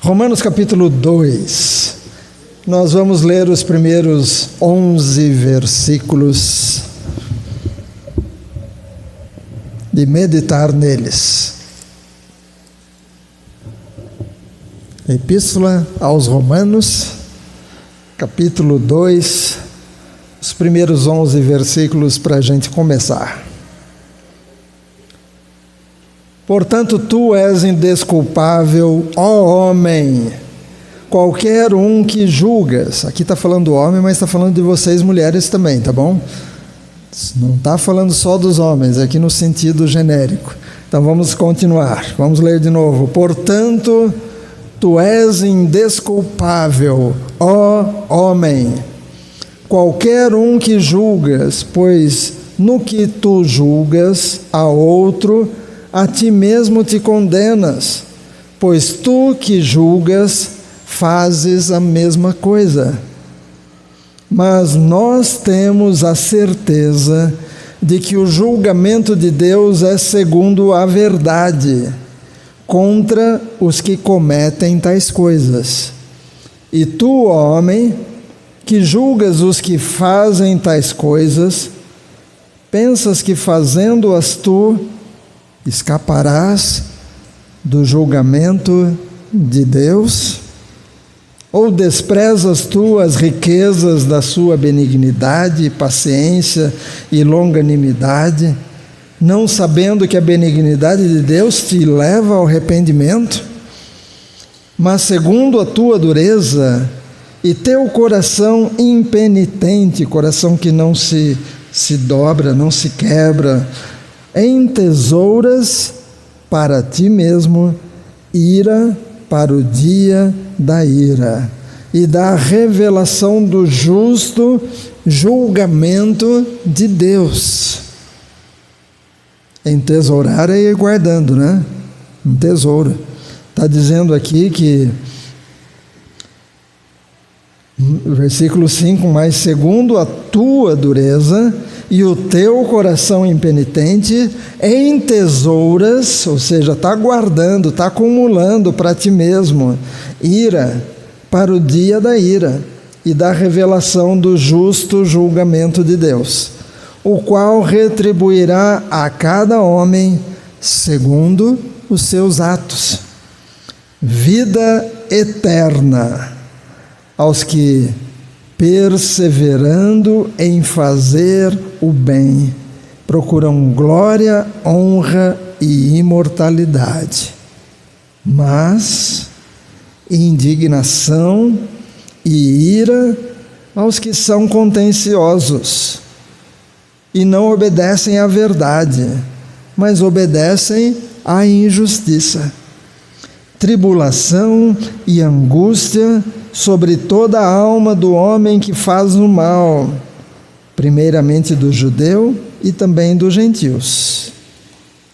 Romanos capítulo 2, nós vamos ler os primeiros 11 versículos e meditar neles. Epístola aos Romanos, capítulo 2, os primeiros 11 versículos para a gente começar. Portanto, tu és indesculpável, ó homem, qualquer um que julgas. Aqui está falando do homem, mas está falando de vocês mulheres também, tá bom? Não está falando só dos homens, aqui no sentido genérico. Então vamos continuar, vamos ler de novo. Portanto, tu és indesculpável, ó homem, qualquer um que julgas, pois no que tu julgas a outro, a ti mesmo te condenas, pois tu que julgas fazes a mesma coisa. Mas nós temos a certeza de que o julgamento de Deus é segundo a verdade, contra os que cometem tais coisas. E tu, homem, que julgas os que fazem tais coisas, pensas que fazendo-as tu escaparás do julgamento de Deus? Ou desprezas tu as riquezas da sua benignidade, paciência e longanimidade, não sabendo que a benignidade de Deus te leva ao arrependimento? Mas segundo a tua dureza e teu coração impenitente, coração que não se dobra, não se quebra, entesouras para ti mesmo ira para o dia da ira e da revelação do justo julgamento de Deus. Entesourar é ir guardando, né? Um tesouro. Está dizendo aqui que, versículo 5, mas segundo a tua dureza e o teu coração impenitente, em tesouras, ou seja, está guardando, está acumulando para ti mesmo, ira para o dia da ira e da revelação do justo julgamento de Deus, o qual retribuirá a cada homem segundo os seus atos. Vida eterna aos que, perseverando em fazer o bem, procuram glória, honra e imortalidade, mas indignação e ira aos que são contenciosos e não obedecem à verdade, mas obedecem à injustiça. Tribulação e angústia sobre toda a alma do homem que faz o mal, primeiramente do judeu e também dos gentios.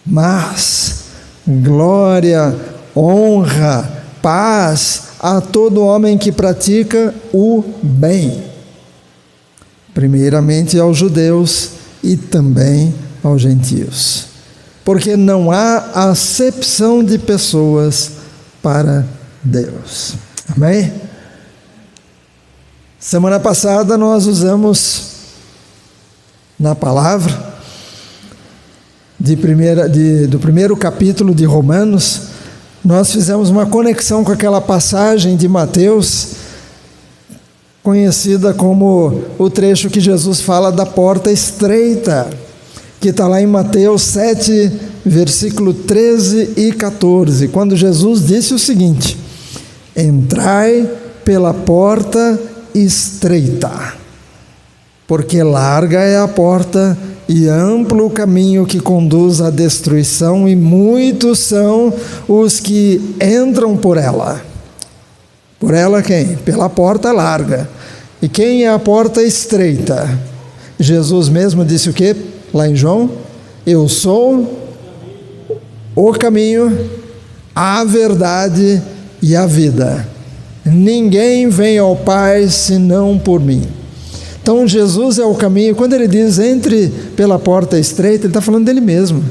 Mas glória, honra, paz a todo homem que pratica o bem, primeiramente aos judeus e também aos gentios, porque não há acepção de pessoas para Deus. Amém? Semana passada nós na palavra do primeiro capítulo de Romanos, nós fizemos uma conexão com aquela passagem de Mateus, conhecida como o trecho que Jesus fala da porta estreita, que está lá em Mateus 7, versículo 13 e 14, quando Jesus disse o seguinte: entrai pela porta estreita, porque larga é a porta e amplo o caminho que conduz à destruição, e muitos são os que entram por ela. Por ela quem? Pela porta larga. E quem é a porta estreita? Jesus mesmo disse o quê? Lá em João: eu sou o caminho, a verdade e a vida. Ninguém vem ao Pai senão por mim. Então Jesus é o caminho. Quando ele diz entre pela porta estreita, ele está falando dele mesmo.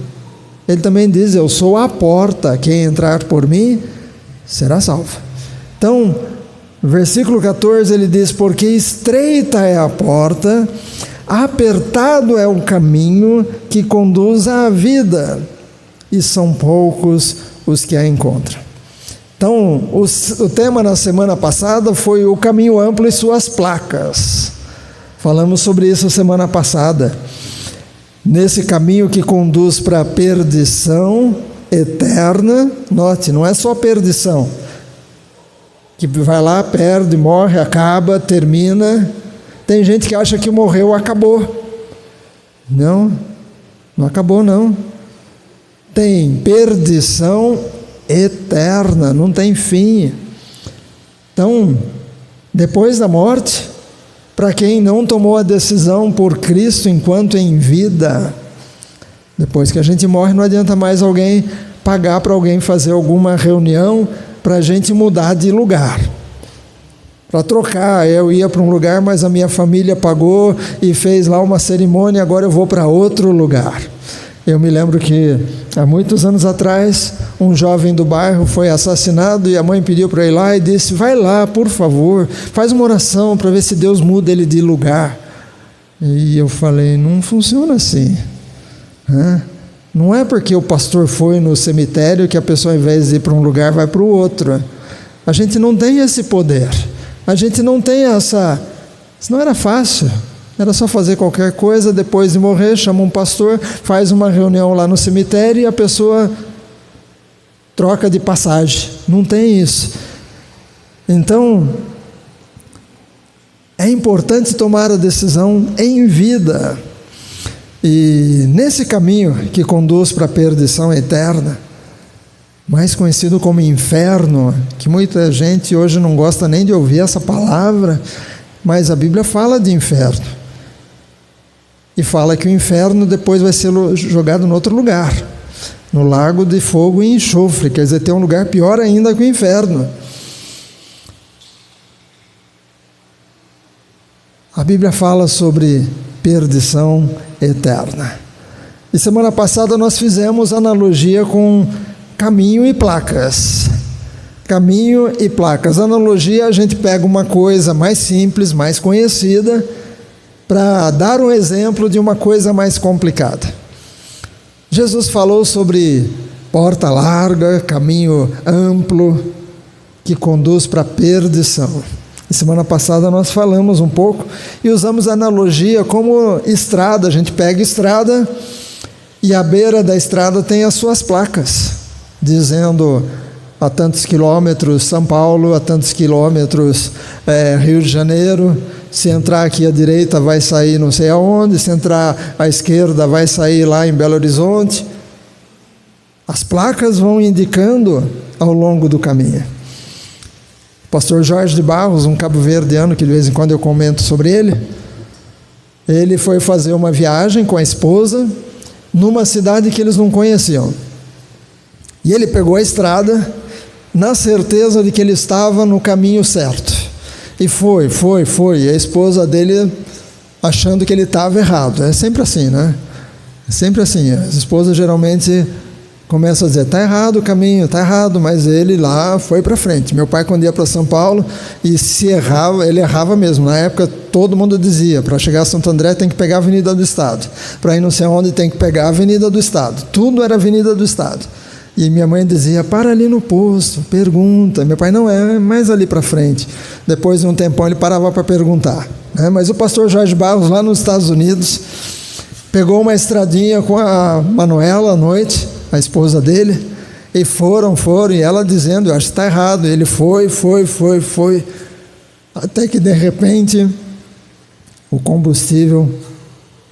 Ele também diz: eu sou a porta, quem entrar por mim será salvo. Então, versículo 14 ele diz: porque estreita é a porta, apertado é o caminho que conduz à vida, e são poucos os que a encontram. Então, o tema na semana passada foi o caminho amplo e suas placas. Falamos sobre isso semana passada. Nesse caminho que conduz para a perdição eterna, note, não é só perdição, que vai lá, perde, morre, acaba, termina. Tem gente que acha que morreu, acabou. Não acabou não. Tem perdição eterna, não tem fim. Então, depois da morte, para quem não tomou a decisão por Cristo enquanto em vida, depois que a gente morre, não adianta mais alguém pagar para alguém fazer alguma reunião para a gente mudar de lugar, para trocar. Eu ia para um lugar, mas a minha família pagou e fez lá uma cerimônia, agora eu vou para outro lugar. Eu me lembro que há muitos anos atrás, um jovem do bairro foi assassinado e a mãe pediu para ir lá e disse: vai lá, por favor, faz uma oração para ver se Deus muda ele de lugar. E eu falei: não funciona assim. Não é porque o pastor foi no cemitério que a pessoa, ao invés de ir para um lugar, vai para o outro. A gente não tem esse poder. A gente não tem essa... Senão era fácil. Era só fazer qualquer coisa, depois de morrer, chama um pastor, faz uma reunião lá no cemitério e a pessoa troca de passagem. Não tem isso. Então, é importante tomar a decisão em vida. E nesse caminho que conduz para a perdição eterna, mais conhecido como inferno, que muita gente hoje não gosta nem de ouvir essa palavra, mas a Bíblia fala de inferno. E fala que o inferno depois vai ser jogado em outro lugar, no lago de fogo e enxofre, quer dizer, tem um lugar pior ainda que o inferno. A Bíblia fala sobre perdição eterna. E semana passada nós fizemos analogia com caminho e placas. Caminho e placas. Analogia, a gente pega uma coisa mais simples, mais conhecida, para dar um exemplo de uma coisa mais complicada. Jesus falou sobre porta larga, caminho amplo, que conduz para a perdição. E semana passada nós falamos um pouco e usamos a analogia como estrada. A gente pega estrada e à beira da estrada tem as suas placas, dizendo a tantos quilômetros São Paulo, a tantos quilômetros Rio de Janeiro. Se entrar aqui à direita vai sair não sei aonde, se entrar à esquerda vai sair lá em Belo Horizonte. As placas vão indicando ao longo do caminho. O pastor Jorge de Barros, um cabo-verdiano que de vez em quando eu comento sobre ele foi fazer uma viagem com a esposa numa cidade que eles não conheciam. E ele pegou a estrada na certeza de que ele estava no caminho certo. E foi. E a esposa dele achando que ele estava errado. É sempre assim, né? É sempre assim. As esposas geralmente começam a dizer: está errado o caminho, está errado, mas ele lá foi para frente. Meu pai, quando ia para São Paulo, e se errava, ele errava mesmo. Na época, todo mundo dizia: para chegar a Santo André tem que pegar a Avenida do Estado. Para ir não sei onde tem que pegar a Avenida do Estado. Tudo era Avenida do Estado. E minha mãe dizia: para ali no posto, pergunta. Meu pai: não, é mais ali para frente. Depois de um tempão ele parava para perguntar, né? Mas o pastor Jorge Barros, lá nos Estados Unidos, pegou uma estradinha com a Manuela à noite, a esposa dele, e foram, e ela dizendo: eu acho que está errado. Ele foi, até que de repente o combustível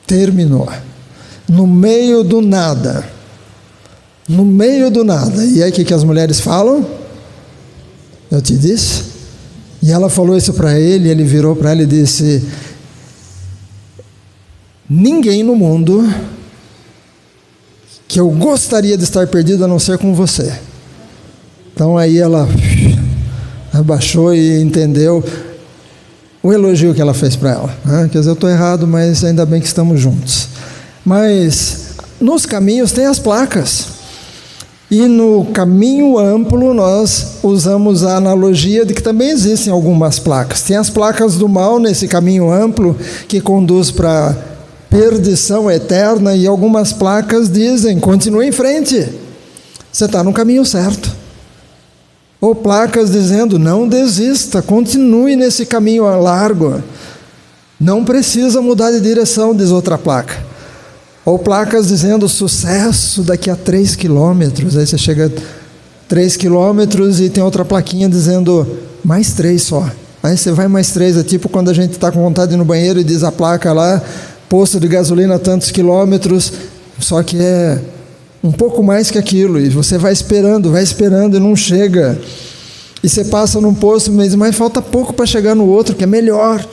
terminou, no meio do nada. E aí o que as mulheres falam? Eu te disse. E ela falou isso para ele, ele virou para ela e disse: ninguém no mundo que eu gostaria de estar perdido a não ser com você. Então aí ela abaixou e entendeu o elogio que ela fez para ela, né? Quer dizer, eu estou errado, mas ainda bem que estamos juntos. Mas nos caminhos tem as placas. E no caminho amplo nós usamos a analogia de que também existem algumas placas. Tem as placas do mal nesse caminho amplo que conduz para perdição eterna, e algumas placas dizem: continue em frente, você está no caminho certo. Ou placas dizendo: não desista, continue nesse caminho largo, não precisa mudar de direção, diz outra placa. Ou placas dizendo: sucesso daqui a 3 quilômetros. Aí você chega a 3 quilômetros e tem outra plaquinha dizendo: mais 3 só. Aí você vai mais 3, é tipo quando a gente está com vontade de ir no banheiro e diz a placa lá: posto de gasolina a tantos quilômetros, só que é um pouco mais que aquilo, e você vai esperando e não chega. E você passa num posto e diz: mas falta pouco para chegar no outro, que é melhor.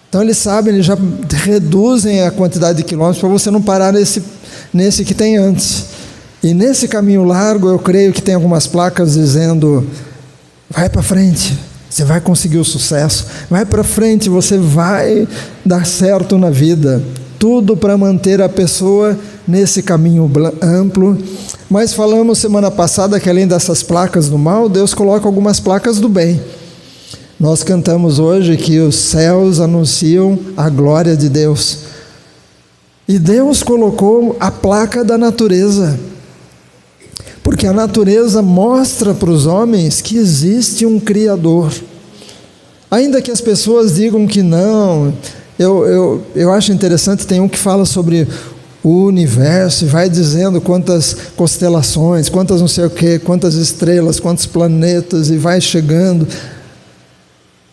Então eles sabem, eles já reduzem a quantidade de quilômetros para você não parar nesse que tem antes. E nesse caminho largo, eu creio que tem algumas placas dizendo: vai para frente, você vai conseguir o sucesso, vai para frente, você vai dar certo na vida. Tudo para manter a pessoa nesse caminho amplo. Mas falamos semana passada que além dessas placas do mal, Deus coloca algumas placas do bem. Nós cantamos hoje que os céus anunciam a glória de Deus. E Deus colocou a placa da natureza, porque a natureza mostra para os homens que existe um Criador. Ainda que as pessoas digam que não, eu acho interessante, tem um que fala sobre o universo e vai dizendo quantas constelações, quantas não sei o quê, quantas estrelas, quantos planetas, e vai chegando.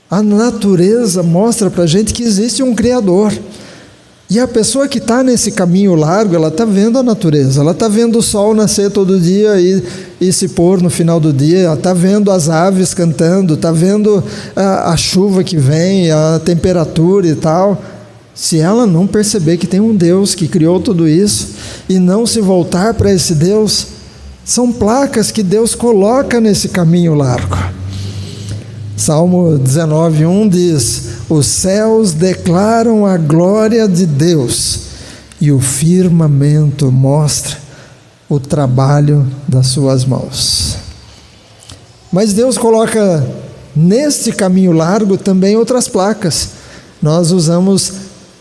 A natureza mostra para a gente que existe um Criador. E a pessoa que está nesse caminho largo, ela está vendo a natureza, ela está vendo o sol nascer todo dia e se pôr no final do dia, ela está vendo as aves cantando, está vendo a chuva que vem, a temperatura e tal. Se ela não perceber que tem um Deus que criou tudo isso e não se voltar para esse Deus, são placas que Deus coloca nesse caminho largo. Salmo 19:1 diz: os céus declaram a glória de Deus e o firmamento mostra o trabalho das suas mãos. Mas Deus coloca neste caminho largo também outras placas. Nós usamos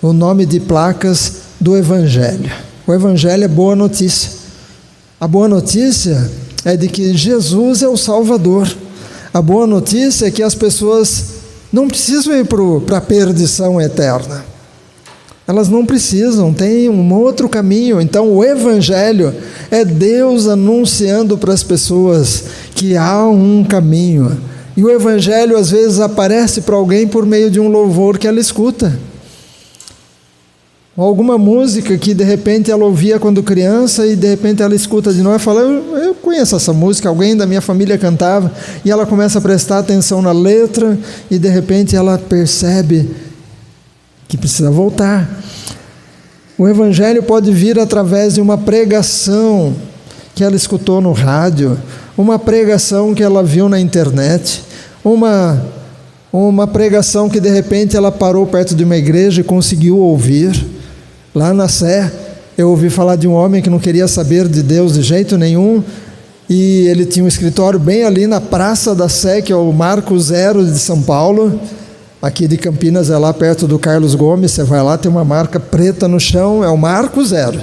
o nome de placas do Evangelho. O Evangelho é boa notícia. A boa notícia é de que Jesus é o Salvador. A boa notícia é que as pessoas não precisam ir para a perdição eterna. Elas não precisam, tem um outro caminho. Então o Evangelho é Deus anunciando para as pessoas que há um caminho. E o Evangelho às vezes aparece para alguém por meio de um louvor que ela escuta. Ou alguma música que de repente ela ouvia quando criança e de repente ela escuta de novo e fala: eu conheço essa música, alguém da minha família cantava, e ela começa a prestar atenção na letra e de repente ela percebe que precisa voltar. O Evangelho pode vir através de uma pregação que ela escutou no rádio, uma pregação que ela viu na internet, uma pregação que de repente ela parou perto de uma igreja e conseguiu ouvir. Lá na Sé, eu ouvi falar de um homem que não queria saber de Deus de jeito nenhum, e ele tinha um escritório bem ali na Praça da Sé, que é o Marco Zero de São Paulo. Aqui de Campinas é lá perto do Carlos Gomes, você vai lá, tem uma marca preta no chão, é o Marco Zero.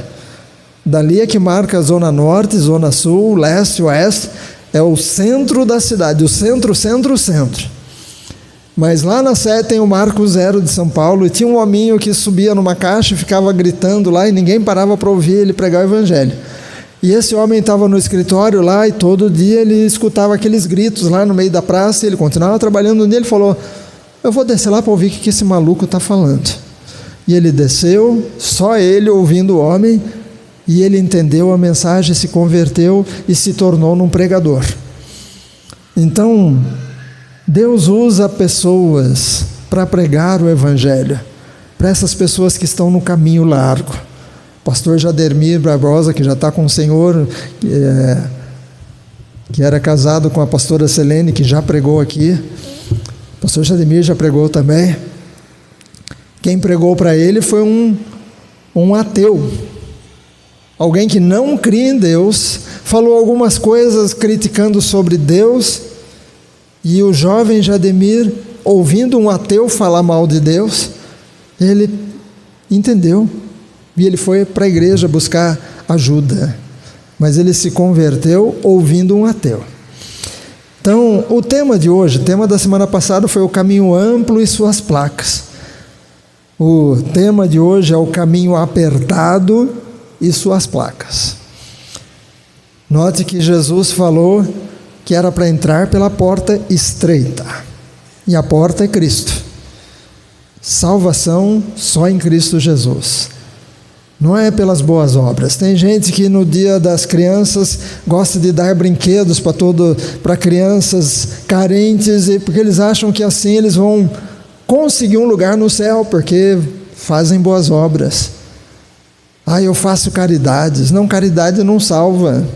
Dali é que marca a Zona Norte, Zona Sul, Leste, Oeste, é o centro da cidade, o centro. Mas lá na Sé tem o Marco Zero de São Paulo, e tinha um hominho que subia numa caixa e ficava gritando lá, e ninguém parava para ouvir ele pregar o Evangelho. E esse homem estava no escritório lá, e todo dia ele escutava aqueles gritos lá no meio da praça, e ele continuava trabalhando nele. Ele falou: eu vou descer lá para ouvir o que esse maluco está falando. E ele desceu, só ele ouvindo o homem, e ele entendeu a mensagem, se converteu e se tornou num pregador. Então, Deus usa pessoas para pregar o Evangelho, para essas pessoas que estão no caminho largo. O pastor Jademir Barbosa, que já está com o Senhor, que era casado com a pastora Selene, que já pregou aqui. O pastor Jademir já pregou também. Quem pregou para ele foi um ateu, alguém que não cria em Deus, falou algumas coisas criticando sobre Deus, e o jovem Jademir, ouvindo um ateu falar mal de Deus, ele entendeu, e ele foi para a igreja buscar ajuda, mas ele se converteu ouvindo um ateu. Então, o tema de hoje, o tema da semana passada foi o caminho amplo e suas placas. O tema de hoje é o caminho apertado e suas placas. Note que Jesus falou que era para entrar pela porta estreita, e a porta é Cristo. Salvação só em Cristo Jesus. Não é pelas boas obras. Tem gente que no dia das crianças gosta de dar brinquedos para crianças carentes, porque eles acham que assim eles vão conseguir um lugar no céu, porque fazem boas obras. Eu faço caridades. Não, caridade não salva.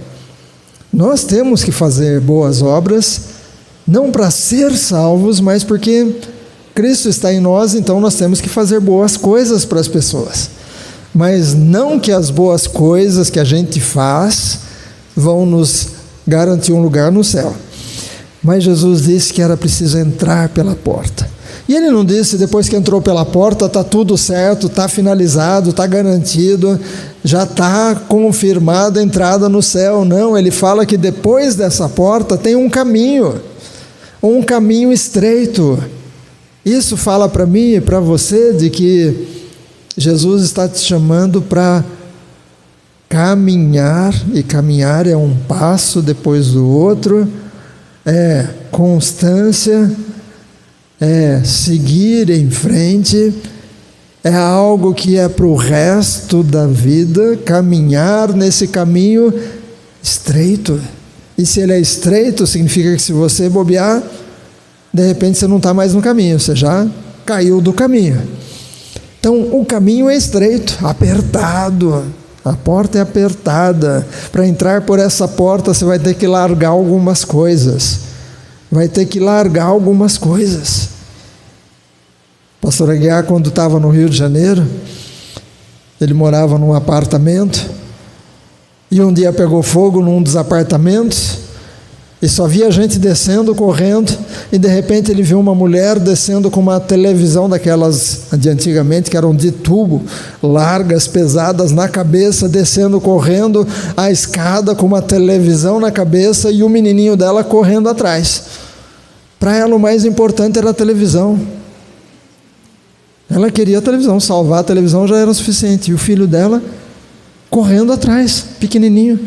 Nós temos que fazer boas obras, não para ser salvos, mas porque Cristo está em nós, então nós temos que fazer boas coisas para as pessoas. Mas não que as boas coisas que a gente faz vão nos garantir um lugar no céu. Mas Jesus disse que era preciso entrar pela porta. E ele não disse, depois que entrou pela porta, está tudo certo, está finalizado, está garantido, já está confirmada a entrada no céu. Não, ele fala que depois dessa porta tem um caminho estreito. Isso fala para mim e para você de que Jesus está te chamando para caminhar, e caminhar é um passo depois do outro, é constância, é seguir em frente, é algo que é para o resto da vida, caminhar nesse caminho estreito. E se ele é estreito, significa que se você bobear, de repente você não está mais no caminho, você já caiu do caminho. Então, o caminho é estreito, apertado, a porta é apertada. Para entrar por essa porta, você vai ter que largar algumas coisas. Pastor Aguiar, quando estava no Rio de Janeiro, ele morava num apartamento, e um dia pegou fogo num dos apartamentos, e só via gente descendo, correndo, e de repente ele viu uma mulher descendo com uma televisão daquelas de antigamente, que eram de tubo, largas, pesadas, na cabeça, descendo, correndo a escada com uma televisão na cabeça, e o menininho dela correndo atrás. Para ela o mais importante era a televisão. Ela queria a televisão, salvar a televisão já era o suficiente, e o filho dela correndo atrás, pequenininho.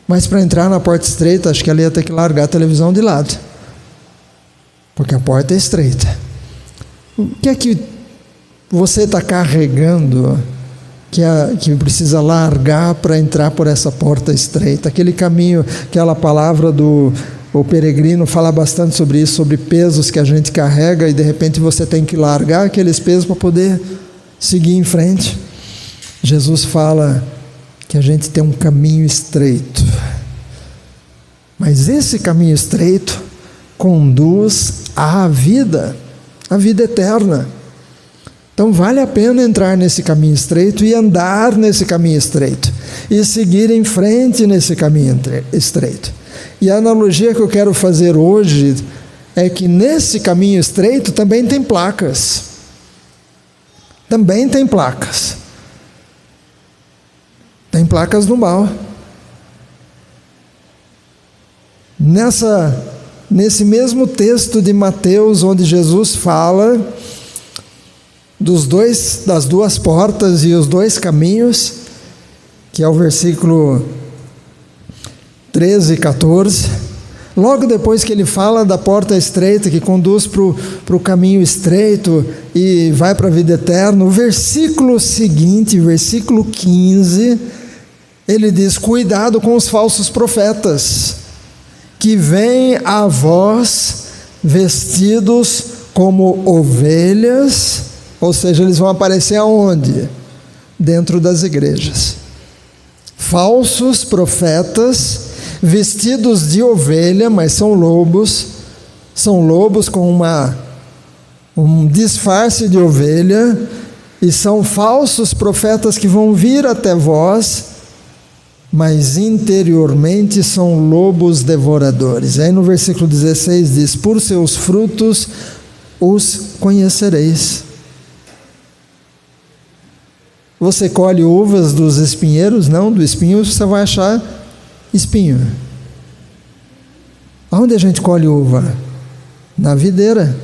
Mas para entrar na porta estreita, acho que ela ia ter que largar a televisão de lado, porque a porta é estreita. O que é que você está carregando que precisa largar para entrar por essa porta estreita? Aquele caminho, aquela palavra o peregrino fala bastante sobre isso, sobre pesos que a gente carrega, e de repente você tem que largar aqueles pesos para poder seguir em frente. Jesus fala que a gente tem um caminho estreito, mas esse caminho estreito conduz à vida eterna. Então vale a pena entrar nesse caminho estreito e andar nesse caminho estreito e seguir em frente nesse caminho estreito. E a analogia que eu quero fazer hoje é que nesse caminho estreito também tem placas. Tem placas do mal. Nesse mesmo texto de Mateus, onde Jesus fala das duas portas e os dois caminhos, que é o versículo 13 e 14, logo depois que ele fala da porta estreita que conduz para o caminho estreito e vai para a vida eterna, o versículo seguinte, versículo 15, ele diz: cuidado com os falsos profetas, que vêm a vós vestidos como ovelhas, ou seja, eles vão aparecer aonde? Dentro das igrejas. Falsos profetas, vestidos de ovelha, mas são lobos com um disfarce de ovelha, e são falsos profetas que vão vir até vós mas interiormente são lobos devoradores. Aí no versículo 16 diz: por seus frutos os conhecereis. Você colhe uvas dos espinheiros? Não, do espinho você vai achar espinho. Aonde a gente colhe uva? Na videira.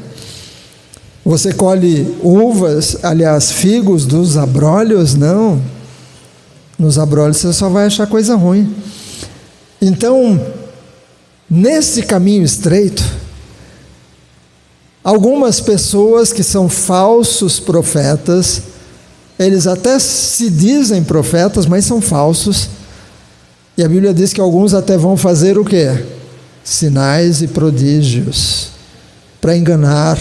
Você colhe uvas, aliás, figos dos abrolhos? Não. Nos abrolhos você só vai achar coisa ruim. Então, nesse caminho estreito, algumas pessoas que são falsos profetas, eles até se dizem profetas, mas são falsos. E a Bíblia diz que alguns até vão fazer o quê? Sinais e prodígios, para enganar.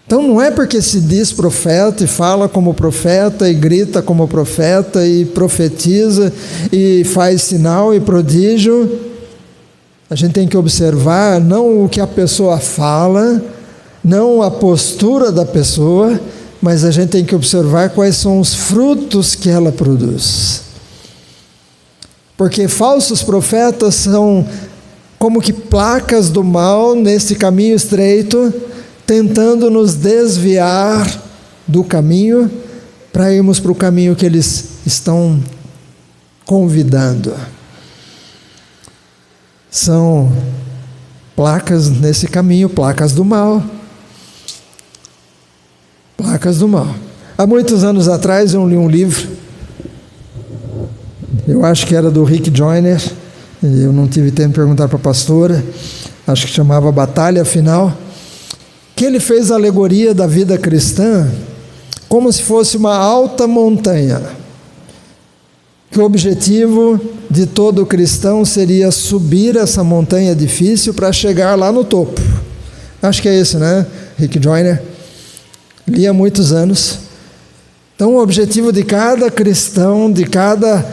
Então não é porque se diz profeta e fala como profeta e grita como profeta e profetiza e faz sinal e prodígio. A gente tem que observar não o que a pessoa fala, não a postura da pessoa, mas a gente tem que observar quais são os frutos que ela produz. Porque falsos profetas são como que placas do mal nesse caminho estreito, tentando nos desviar do caminho para irmos para o caminho que eles estão convidando. São placas nesse caminho, placas do mal. Placas do mal. Há muitos anos atrás eu li um livro, eu acho que era do Rick Joyner, eu não tive tempo de perguntar para a pastora, acho que chamava Batalha Final, que ele fez a alegoria da vida cristã como se fosse uma alta montanha, que o objetivo de todo cristão seria subir essa montanha difícil para chegar lá no topo. Acho que é esse, né? Rick Joyner, li há muitos anos. Então o objetivo de cada cristão, de cada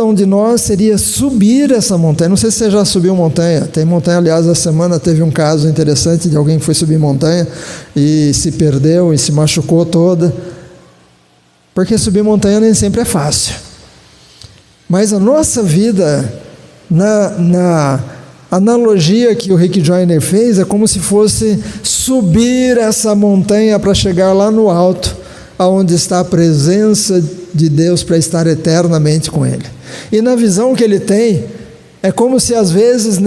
um de nós seria subir essa montanha. Não sei se você já subiu montanha. Tem montanha, aliás, essa semana teve um caso interessante de alguém que foi subir montanha e se perdeu e se machucou toda. Porque subir montanha nem sempre é fácil. Mas a nossa vida, na analogia que o Rick Joyner fez, é como se fosse subir essa montanha para chegar lá no alto, aonde está a presença de Deus para estar eternamente com Ele. E na visão que ele tem, é como se às vezes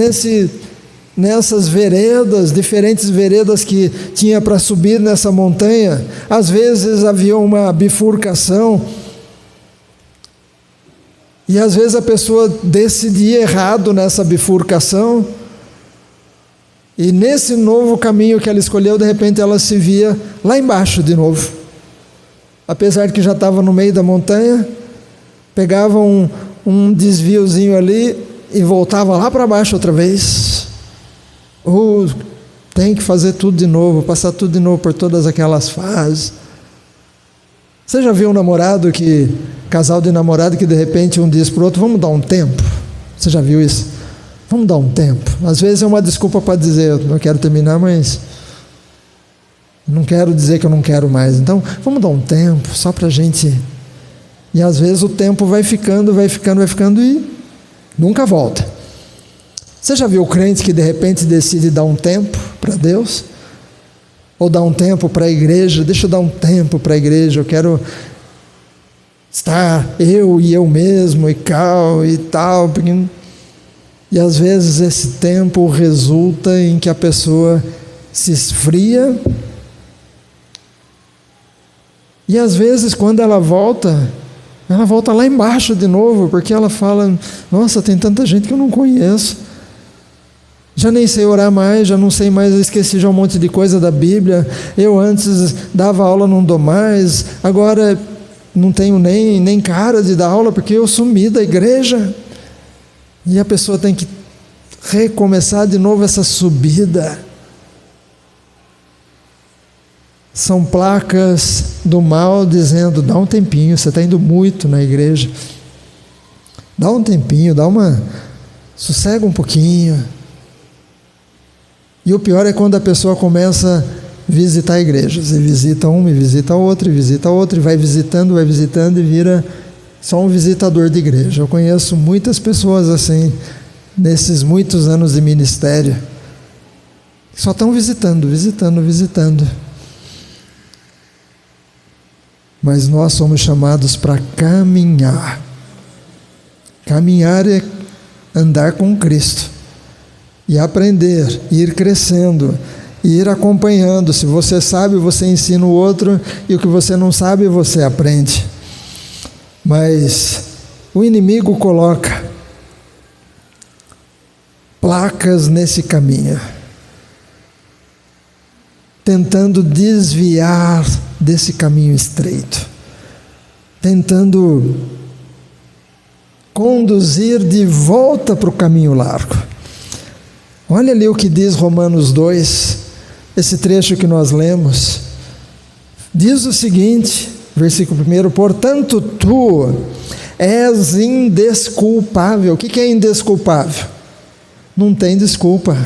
nessas veredas, diferentes veredas que tinha para subir nessa montanha, às vezes havia uma bifurcação, e às vezes a pessoa decidia errado nessa bifurcação, e nesse novo caminho que ela escolheu, de repente ela se via lá embaixo de novo. Apesar de que já estava no meio da montanha, pegava um desviozinho ali e voltava lá para baixo outra vez. Tem que fazer tudo de novo, passar tudo de novo por todas aquelas fases. Você já viu casal de namorado que de repente um diz para o outro: vamos dar um tempo? Você já viu isso? Vamos dar um tempo. Às vezes é uma desculpa para dizer: eu não quero terminar, mas não quero dizer que eu não quero mais. Então, vamos dar um tempo, só para a gente... E às vezes o tempo vai ficando e nunca volta. Você já viu o crente que de repente decide dar um tempo para Deus? Ou dar um tempo para a igreja? Deixa eu dar um tempo para a igreja, eu quero estar eu e eu mesmo e tal. E às vezes esse tempo resulta em que a pessoa se esfria. E às vezes quando ela volta lá embaixo de novo, porque ela fala: nossa, tem tanta gente que eu não conheço, já nem sei orar mais, já não sei mais, eu esqueci já um monte de coisa da Bíblia, eu antes dava aula, não dou mais, agora não tenho nem cara de dar aula, porque eu sumi da igreja. E a pessoa tem que recomeçar de novo essa subida. São placas do mal dizendo: dá um tempinho, você está indo muito na igreja, dá um tempinho, sossega um pouquinho. E o pior é quando a pessoa começa visitar igrejas. E visita uma, e visita outra, e visita outra, e vai visitando e vira só um visitador de igreja. Eu conheço muitas pessoas assim, nesses muitos anos de ministério, que só estão visitando. Mas nós somos chamados para caminhar. Caminhar é andar com Cristo e aprender, ir crescendo, ir acompanhando. Se você sabe, você ensina o outro, e o que você não sabe, você aprende. Mas o inimigo coloca placas nesse caminho, tentando desviar desse caminho estreito, tentando conduzir de volta para o caminho largo. Olha ali o que diz Romanos 2, esse trecho que nós lemos. Diz o seguinte, versículo 1: portanto tu és indesculpável. O que é indesculpável? Não tem desculpa.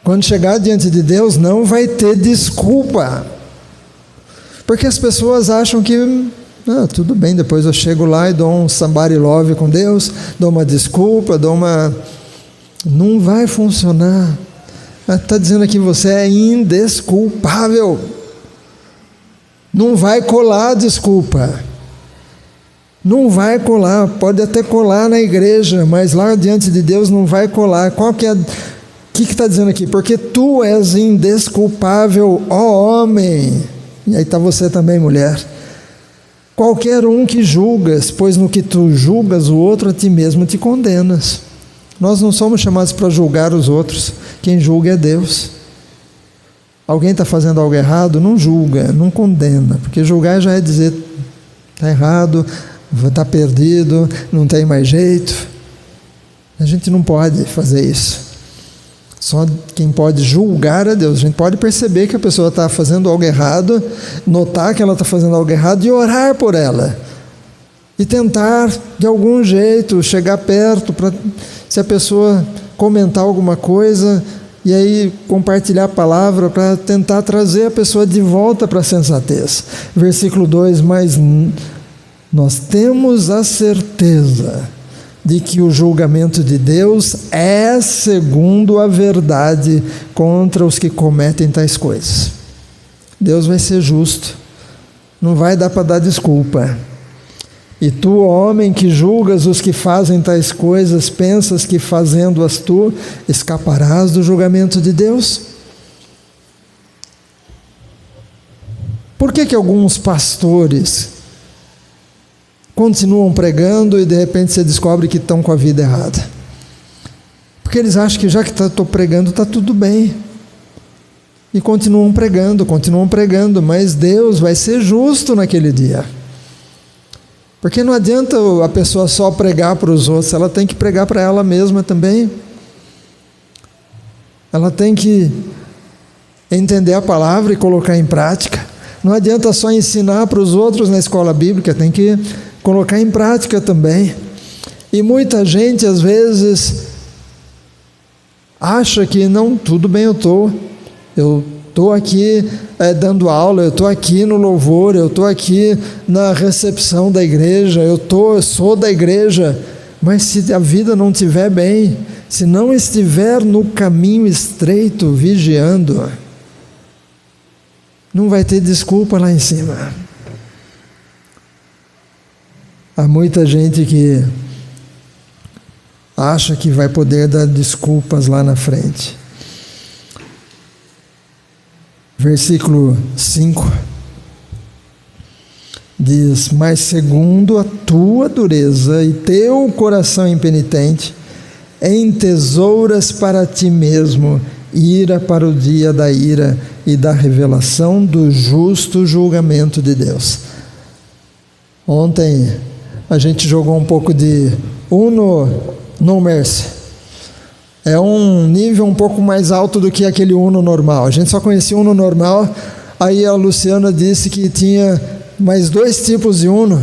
Quando chegar diante de Deus, não vai ter desculpa. Porque as pessoas acham que tudo bem, depois eu chego lá e dou um somebody love com Deus, dou uma desculpa, Não vai funcionar. Está dizendo aqui, você é indesculpável. Não vai colar a desculpa. Não vai colar. Pode até colar na igreja, mas lá diante de Deus não vai colar. O que está dizendo aqui? Porque tu és indesculpável, ó homem. E aí está você também, mulher. Qualquer um que julgas, pois no que tu julgas o outro, a ti mesmo te condenas. Nós não somos chamados para julgar os outros. Quem julga é Deus. Alguém está fazendo algo errado, não julga, não condena, porque julgar já é dizer, está errado, está perdido, não tem mais jeito. A gente não pode fazer isso. Só quem pode julgar é Deus. A gente pode perceber que a pessoa está fazendo algo errado, notar que ela está fazendo algo errado e orar por ela. E tentar, de algum jeito, chegar perto, para, se a pessoa comentar alguma coisa, e aí compartilhar a palavra para tentar trazer a pessoa de volta para a sensatez. Versículo 2, mas nós temos a certeza de que o julgamento de Deus é segundo a verdade contra os que cometem tais coisas. Deus vai ser justo, não vai dar para dar desculpa. E tu, homem, que julgas os que fazem tais coisas, pensas que fazendo-as tu, escaparás do julgamento de Deus? Por que alguns pastores continuam pregando e de repente você descobre que estão com a vida errada? Porque eles acham que já que estou pregando está tudo bem. E continuam pregando, mas Deus vai ser justo naquele dia. Porque não adianta a pessoa só pregar para os outros, ela tem que pregar para ela mesma também. Ela tem que entender a palavra e colocar em prática. Não adianta só ensinar para os outros na escola bíblica, tem que colocar em prática também. E muita gente às vezes acha que não, tudo bem, eu estou aqui dando aula, eu estou aqui no louvor, eu estou aqui na recepção da igreja, eu sou da igreja, mas se a vida não estiver bem, se não estiver no caminho estreito, vigiando, não vai ter desculpa lá em cima. Há muita gente que acha que vai poder dar desculpas lá na frente. Versículo 5 diz: mas segundo a tua dureza e teu coração impenitente, entesouras para ti mesmo ira para o dia da ira e da revelação do justo julgamento de Deus. Ontem a gente jogou um pouco de Uno no Mercy. É um nível um pouco mais alto do que aquele Uno normal. A gente só conhecia o Uno normal. Aí a Luciana disse que tinha mais 2 tipos de Uno.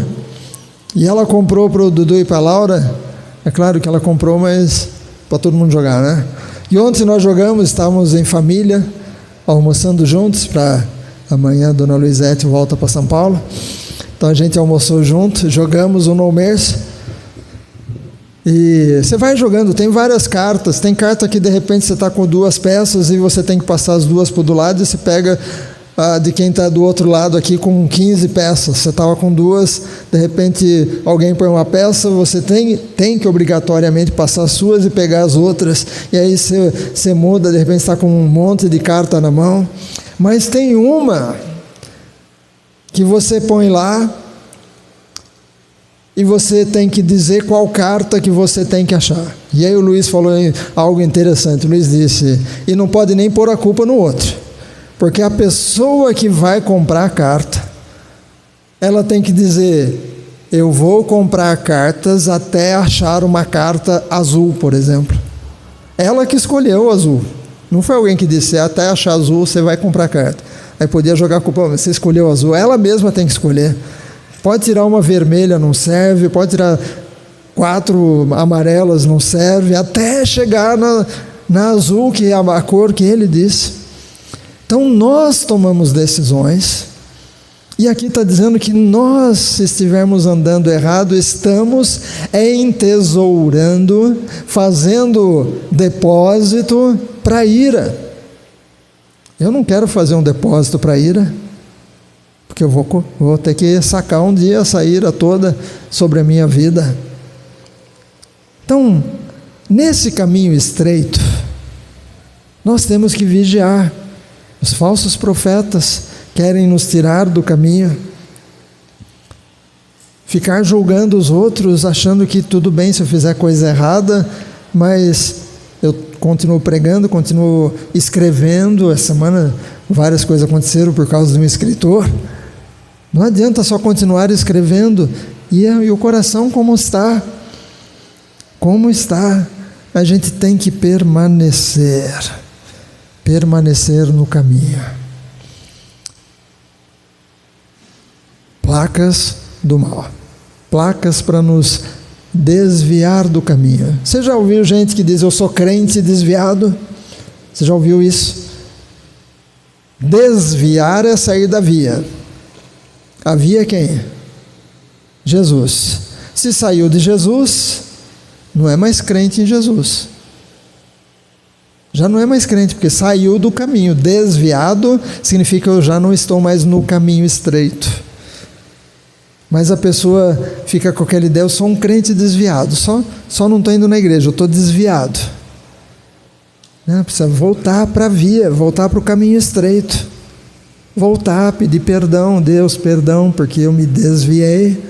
E ela comprou para o Dudu e para a Laura. É claro que ela comprou, mas para todo mundo jogar, né? E ontem nós jogamos, estávamos em família. almoçando juntos, para amanhã a dona Luizete volta para São Paulo. Então a gente almoçou junto, jogamos o No Mercy. E você vai jogando, tem várias cartas. Tem carta que de repente você está com 2 peças e você tem que passar as 2 por do lado, e você pega de quem está do outro lado aqui com 15 peças. Você estava com 2, de repente alguém põe uma peça, você tem que obrigatoriamente passar as suas e pegar as outras, e aí você muda, de repente está com um monte de carta na mão. Mas tem uma que você põe lá e você tem que dizer qual carta que você tem que achar. E aí o Luiz falou algo interessante. O Luiz disse, e não pode nem pôr a culpa no outro, porque a pessoa que vai comprar a carta, ela tem que dizer, eu vou comprar cartas até achar uma carta azul, por exemplo. Ela que escolheu o azul. Não foi alguém que disse, até achar azul você vai comprar carta. Aí podia jogar a culpa, você escolheu o azul. Ela mesma tem que escolher. Pode tirar uma vermelha, não serve. Pode tirar 4 amarelas, não serve. Até chegar na azul, que é a cor que ele disse. Então nós tomamos decisões. E aqui está dizendo que nós, se estivermos andando errado, estamos entesourando, fazendo depósito para a ira. Eu não quero fazer um depósito para a ira, porque eu vou ter que sacar um dia essa ira toda sobre a minha vida. Então, nesse caminho estreito, nós temos que vigiar. Os falsos profetas querem nos tirar do caminho, ficar julgando os outros, achando que tudo bem se eu fizer coisa errada, mas eu continuo pregando, continuo escrevendo. Essa semana várias coisas aconteceram por causa de um escritor. Não adianta só continuar escrevendo. E o coração como está? Como está? A gente tem que permanecer no caminho. Placas do mal, placas para nos desviar do caminho. Você já ouviu gente que diz, eu sou crente desviado? Você já ouviu isso? Desviar é sair da via. A via é quem? Jesus. Se saiu de Jesus, não é mais crente em Jesus. Já não é mais crente, porque saiu do caminho. Desviado significa eu já não estou mais no caminho estreito. Mas a pessoa fica com aquela ideia, eu sou um crente desviado, só não estou indo na igreja, eu estou desviado. Precisa voltar para a via, voltar para o caminho estreito. Voltar, pedir perdão, Deus, perdão, porque eu me desviei.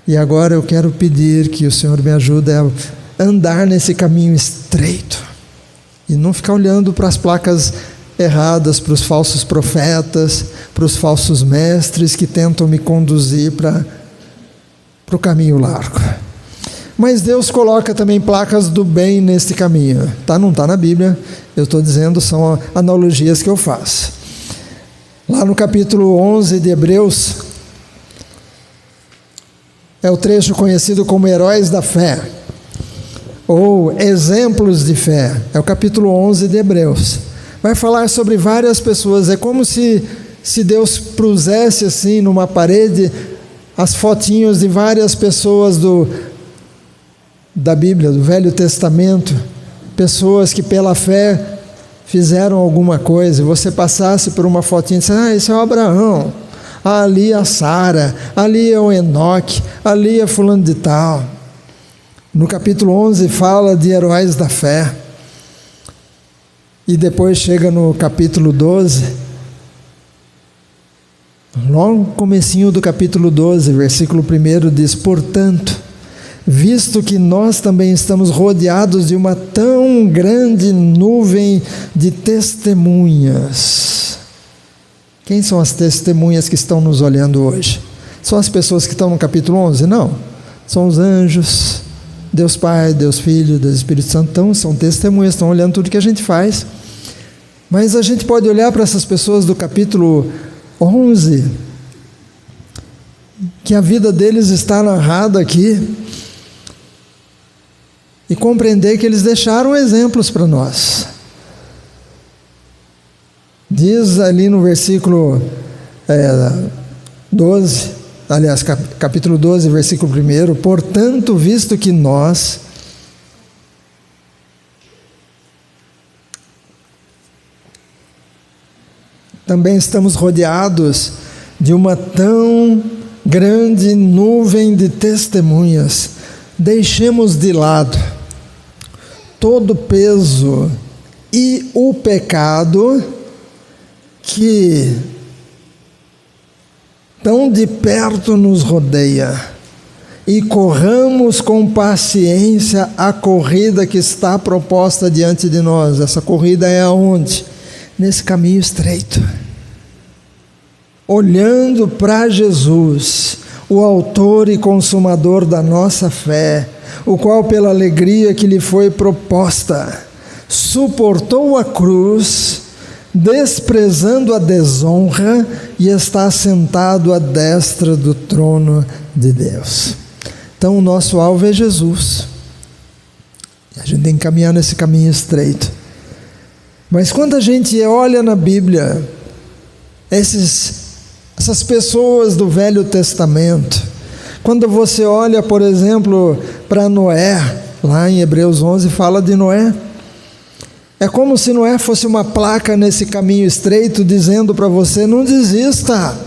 E agora eu quero pedir que o Senhor me ajude a andar nesse caminho estreito. E não ficar olhando para as placas erradas, para os falsos profetas, para os falsos mestres que tentam me conduzir para o caminho largo. Mas Deus coloca também placas do bem nesse caminho. Não está na Bíblia, eu estou dizendo, são analogias que eu faço. Lá no capítulo 11 de Hebreus, é o trecho conhecido como Heróis da Fé, ou Exemplos de Fé, é o capítulo 11 de Hebreus. Vai falar sobre várias pessoas. É como se Deus pusesse assim numa parede as fotinhos de várias pessoas da Bíblia, do Velho Testamento, pessoas que pela fé fizeram alguma coisa, e você passasse por uma fotinha e disse, esse é o Abraão, ali é a Sara, ali é o Enoque, ali é fulano de tal. No capítulo 11 fala de heróis da fé. E depois chega no capítulo 12, logo no comecinho do capítulo 12, versículo 1 diz, portanto, visto que nós também estamos rodeados de uma tão grande nuvem de testemunhas. Quem são as testemunhas que estão nos olhando hoje? São as pessoas que estão no capítulo 11? Não, são os anjos, Deus Pai, Deus Filho, Deus Espírito Santo. Então, são testemunhas, estão olhando tudo que a gente faz. Mas a gente pode olhar para essas pessoas do capítulo 11, que a vida deles está narrada aqui, e compreender que eles deixaram exemplos para nós. Diz ali no versículo 12, aliás, capítulo 12, versículo 1: portanto, visto que nós também estamos rodeados de uma tão grande nuvem de testemunhas, deixemos de lado todo o peso e o pecado que tão de perto nos rodeia, e corramos com paciência a corrida que está proposta diante de nós. Essa corrida é aonde? Nesse caminho estreito, olhando para Jesus, o autor e consumador da nossa fé, o qual, pela alegria que lhe foi proposta, suportou a cruz, desprezando a desonra, e está sentado à destra do trono de Deus. Então o nosso alvo é Jesus, a gente tem que caminhar nesse caminho estreito. Mas quando a gente olha na Bíblia, essas pessoas do Velho Testamento, quando você olha, por exemplo, para Noé, lá em Hebreus 11 fala de Noé, é como se Noé fosse uma placa nesse caminho estreito, dizendo para você: não desista,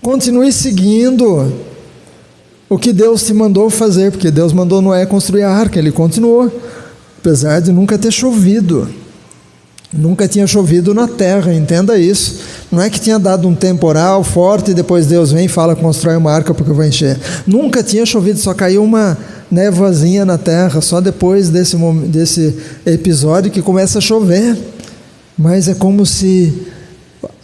continue seguindo o que Deus te mandou fazer, porque Deus mandou Noé construir a arca, ele continuou, apesar de nunca ter chovido. Nunca tinha chovido na terra, entenda isso. Não é que tinha dado um temporal forte e depois Deus vem e fala: constrói uma arca porque eu vou encher. Nunca tinha chovido, só caiu uma névoazinha na terra, só depois desse episódio que começa a chover. Mas é como se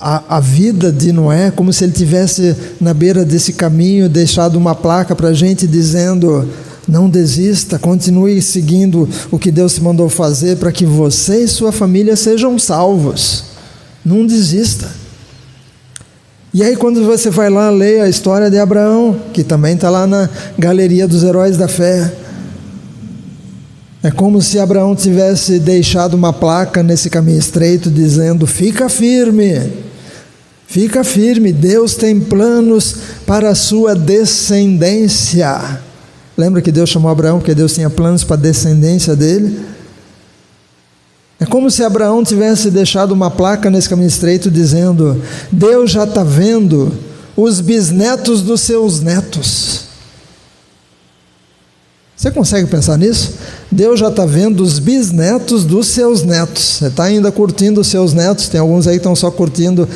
a vida de Noé, como se ele tivesse na beira desse caminho deixado uma placa para a gente dizendo: não desista, continue seguindo o que Deus te mandou fazer para que você e sua família sejam salvos. Não desista. E aí quando você vai lá ler a história de Abraão, que também está lá na galeria dos heróis da fé, é como se Abraão tivesse deixado uma placa nesse caminho estreito dizendo: fica firme, Deus tem planos para a sua descendência. Lembra que Deus chamou Abraão porque Deus tinha planos para a descendência dele? É como se Abraão tivesse deixado uma placa nesse caminho estreito dizendo: Deus já está vendo os bisnetos dos seus netos. Você consegue pensar nisso? Deus já está vendo os bisnetos dos seus netos. Você está ainda curtindo os seus netos? Tem alguns aí que estão só curtindo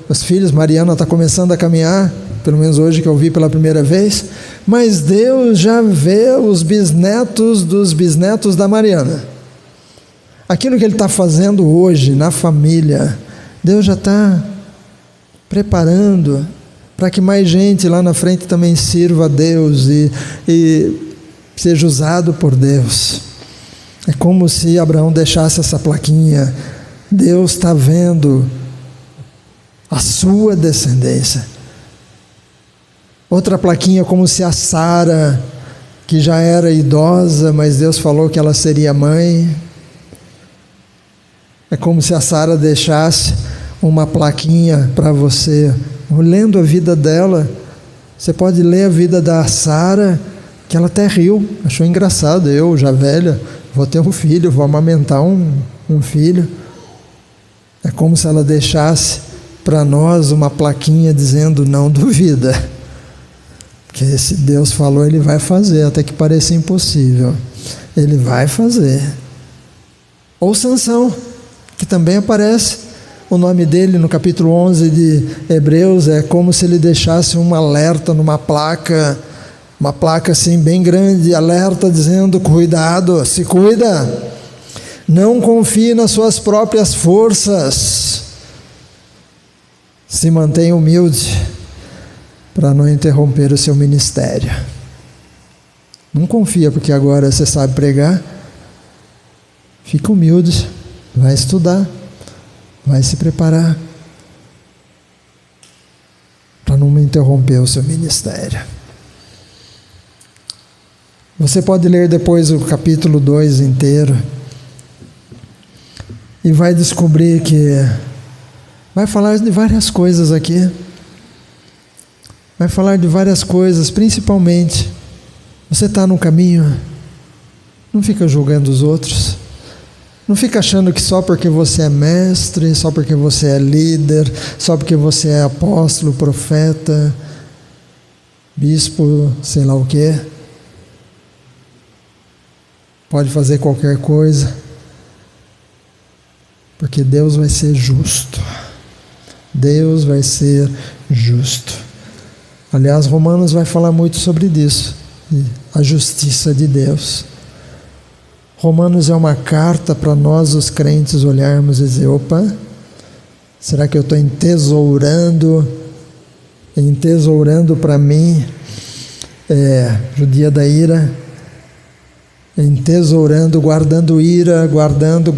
os filhos. Mariana está começando a caminhar, pelo menos hoje que eu vi pela primeira vez. Mas Deus já vê os bisnetos dos bisnetos da Mariana. Aquilo que Ele está fazendo hoje na família, Deus já está preparando para que mais gente lá na frente também sirva a Deus e seja usado por Deus. É como se Abraão deixasse essa plaquinha: Deus está vendo a sua descendência. Outra plaquinha como se a Sara, que já era idosa, mas Deus falou que ela seria mãe. É como se a Sara deixasse uma plaquinha para você. Lendo a vida dela, você pode ler a vida da Sara, que ela até riu, achou engraçado. Eu, já velha, vou ter um filho, vou amamentar um filho. É como se ela deixasse para nós uma plaquinha dizendo: não duvida, porque se Deus falou, Ele vai fazer, até que pareça impossível, Ele vai fazer. Ou Sansão, que também aparece o nome dele no capítulo 11 de Hebreus, é como se ele deixasse um alerta numa placa, uma placa assim bem grande, alerta dizendo: cuidado, se cuida, não confie nas suas próprias forças, se mantenha humilde para não interromper o seu ministério. Não confia porque agora você sabe pregar, fica humilde, vai estudar, vai se preparar para não interromper o seu ministério. Você pode ler depois o capítulo 2 inteiro. e vai descobrir que vai falar de várias coisas aqui. Vai falar de várias coisas, principalmente, você está no caminho, não fica julgando os outros, não fica achando que só porque você é mestre, só porque você é líder, só porque você é apóstolo, profeta, bispo, sei lá o quê, pode fazer qualquer coisa, porque Deus vai ser justo. Deus vai ser justo. Aliás, Romanos vai falar muito sobre isso, a justiça de Deus. Romanos é uma carta para nós, os crentes, olharmos e dizer: opa, será que eu estou entesourando para mim o dia da ira? Entesourando, guardando ira, guardando,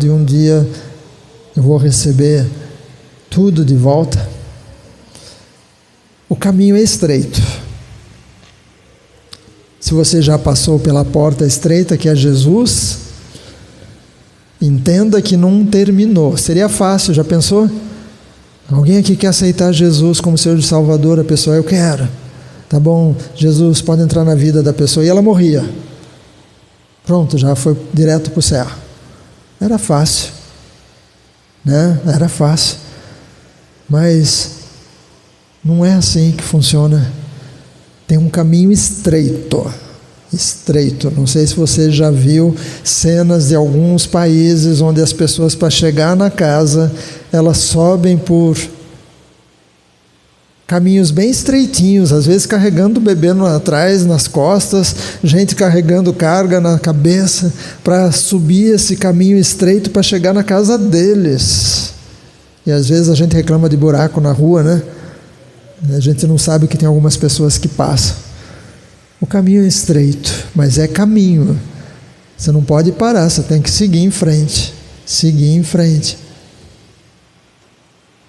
e um dia eu vou receber tudo de volta. O caminho é estreito. Se você já passou pela porta estreita, que é Jesus, entenda que não terminou. Seria fácil, já pensou? Alguém aqui quer aceitar Jesus como seu Salvador? A pessoa: eu quero. Tá bom, Jesus pode entrar na vida da pessoa. E ela morria. Pronto, já foi direto para o céu. Era fácil, né? Era fácil. Mas não é assim que funciona. Tem um caminho estreito. Não sei se você já viu cenas de alguns países onde as pessoas, para chegar na casa, elas sobem por caminhos bem estreitinhos, às vezes carregando o bebê atrás, nas costas, gente carregando carga na cabeça, para subir esse caminho estreito para chegar na casa deles. E às vezes a gente reclama de buraco na rua, né? A gente não sabe que tem algumas pessoas que passam. O caminho é estreito, mas é caminho. Você não pode parar, você tem que seguir em frente.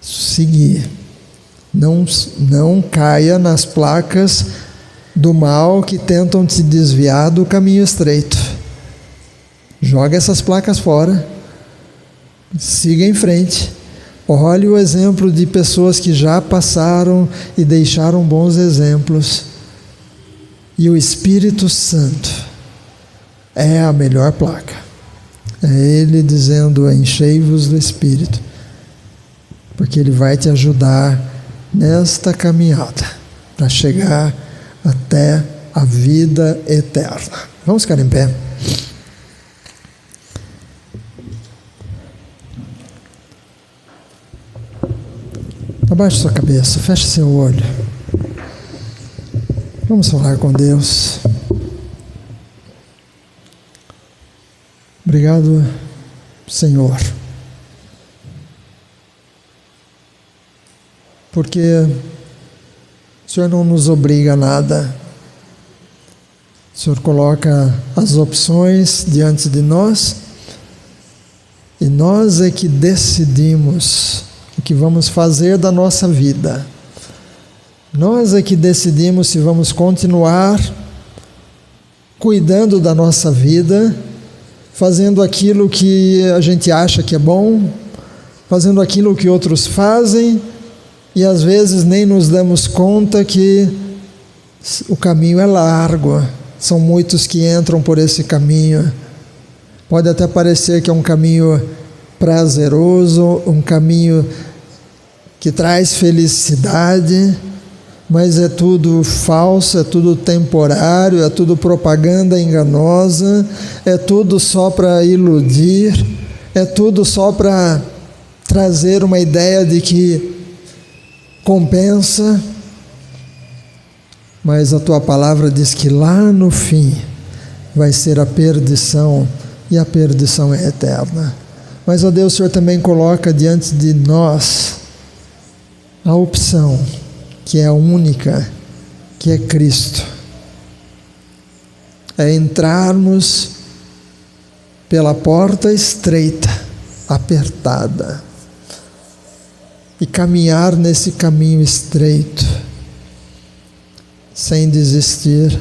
Seguir. Não caia nas placas do mal que tentam te desviar do caminho estreito. Joga essas placas fora. Siga em frente. Olhe o exemplo de pessoas que já passaram e deixaram bons exemplos. E o Espírito Santo é a melhor placa. É Ele dizendo: enchei-vos do Espírito, porque Ele vai te ajudar nesta caminhada para chegar até a vida eterna. Vamos ficar em pé. Abaixe sua cabeça, feche seu olho. Vamos falar com Deus. Obrigado, Senhor, porque o Senhor não nos obriga a nada. O Senhor coloca as opções diante de nós e nós é que decidimos o que vamos fazer da nossa vida. Nós é que decidimos se vamos continuar cuidando da nossa vida, fazendo aquilo que a gente acha que é bom, fazendo aquilo que outros fazem, e às vezes nem nos damos conta que o caminho é largo, são muitos que entram por esse caminho. Pode até parecer que é um caminho prazeroso, um caminho que traz felicidade, mas é tudo falso, é tudo temporário, é tudo propaganda enganosa, é tudo só para iludir, é tudo só para trazer uma ideia de que compensa. Mas a tua palavra diz que lá no fim vai ser a perdição, e a perdição é eterna. Mas, ó Deus, o Senhor também coloca diante de nós a opção, que é a única, que é Cristo. É entrarmos pela porta estreita, apertada, e caminhar nesse caminho estreito, sem desistir,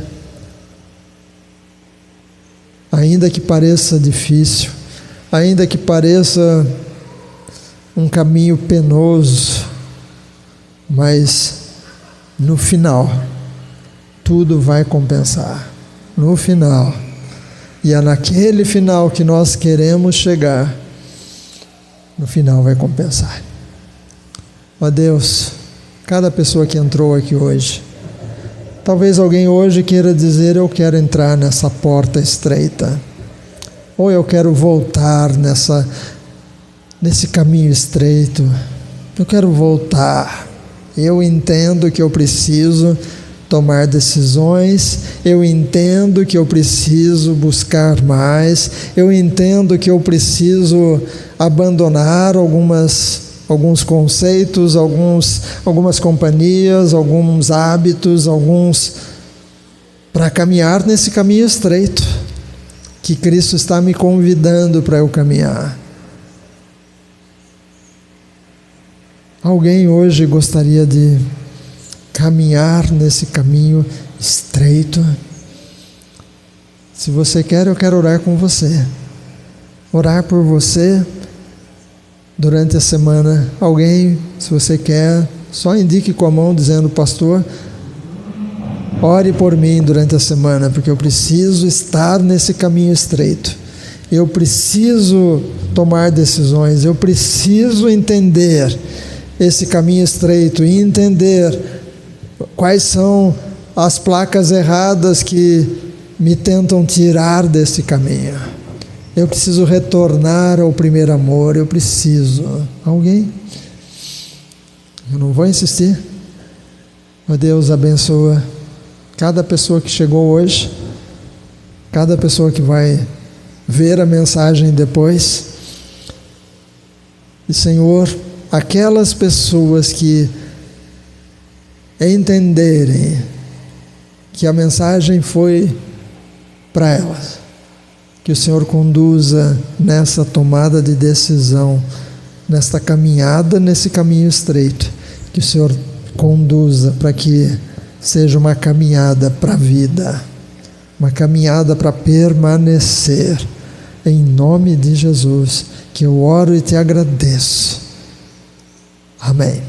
ainda que pareça difícil, ainda que pareça um caminho penoso, mas no final, tudo vai compensar. No final. E é naquele final que nós queremos chegar. No final vai compensar. Ó Deus, cada pessoa que entrou aqui hoje, talvez alguém hoje queira dizer: eu quero entrar nessa porta estreita, ou eu quero voltar nesse caminho estreito, eu quero voltar. Eu entendo que eu preciso tomar decisões, eu entendo que eu preciso buscar mais, eu entendo que eu preciso abandonar alguns conceitos, algumas companhias, alguns hábitos, para caminhar nesse caminho estreito que Cristo está me convidando para eu caminhar. Alguém hoje gostaria de caminhar nesse caminho estreito? Se você quer, eu quero orar com você. Orar por você durante a semana. Alguém, se você quer, só indique com a mão dizendo: pastor, ore por mim durante a semana, porque eu preciso estar nesse caminho estreito. Eu preciso tomar decisões, eu preciso entender esse caminho estreito e entender quais são as placas erradas que me tentam tirar desse caminho. Eu preciso retornar ao primeiro amor, eu preciso. Alguém? Eu não vou insistir. Ó Deus, abençoa cada pessoa que chegou hoje, cada pessoa que vai ver a mensagem depois. E Senhor, aquelas pessoas que entenderem que a mensagem foi para elas, que o Senhor conduza nessa tomada de decisão, nesta caminhada, nesse caminho estreito, que o Senhor conduza para que seja uma caminhada para a vida, uma caminhada para permanecer. Em nome de Jesus, que eu oro e te agradeço. Amém.